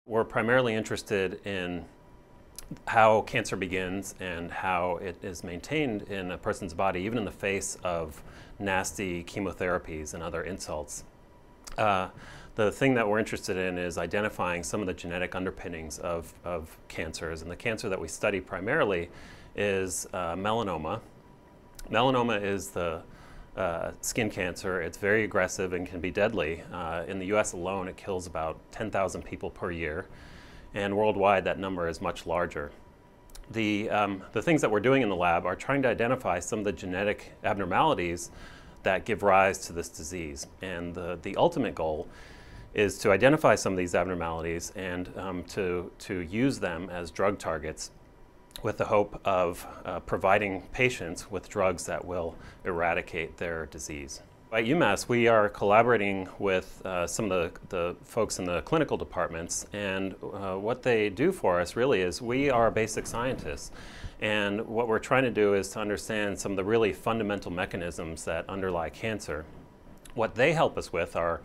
We're primarily interested in how cancer begins and how it is maintained in a person's body, even in the face of nasty chemotherapies and other insults. The thing that we're interested in is identifying some of the genetic underpinnings of cancers, and the cancer that we study primarily is melanoma. Melanoma is the skin cancer. It's very aggressive and can be deadly. In the US alone, it kills about 10,000 people per year, and worldwide that number is much larger. The things that we're doing in the lab are trying to identify some of the genetic abnormalities that give rise to this disease. And the ultimate goal is to identify some of these abnormalities and to use them as drug targets with the hope of providing patients with drugs that will eradicate their disease. At UMass, we are collaborating with some of the folks in the clinical departments, and what they do for us really is we are basic scientists, and what we're trying to do is to understand some of the really fundamental mechanisms that underlie cancer. What they help us with are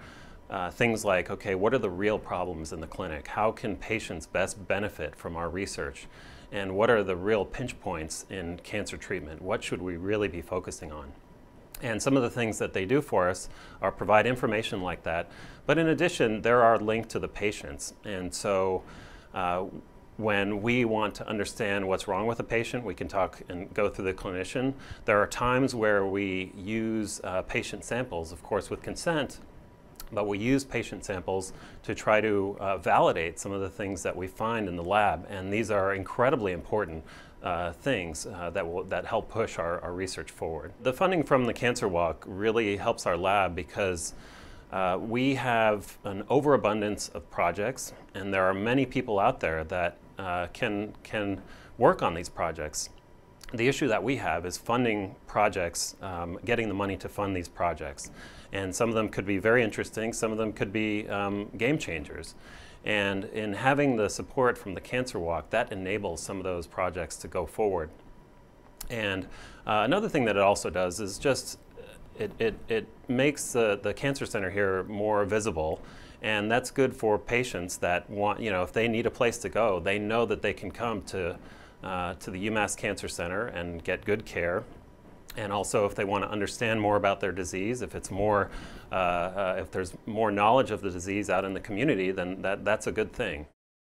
things like, okay, what are the real problems in the clinic? How can patients best benefit from our research? And what are the real pinch points in cancer treatment? What should we really be focusing on? And some of the things that they do for us are provide information like that. But in addition, there are linked to the patients. And so when we want to understand what's wrong with a patient, we can talk and go through the clinician. There are times where we use patient samples, of course with consent, but we use patient samples to try to validate some of the things that we find in the lab, and these are incredibly important things that help push our research forward. The funding from the Cancer Walk really helps our lab because we have an overabundance of projects, and there are many people out there that can work on these projects. The issue that we have is funding projects, getting the money to fund these projects. And some of them could be very interesting, some of them could be game changers. And in having the support from the Cancer Walk, that enables some of those projects to go forward. And another thing that it also does is just, it makes the Cancer Center here more visible. And that's good for patients that want, if they need a place to go, they know that they can come to the UMass Cancer Center and get good care. And also, if they want to understand more about their disease, if there's more knowledge of the disease out in the community, then that's a good thing.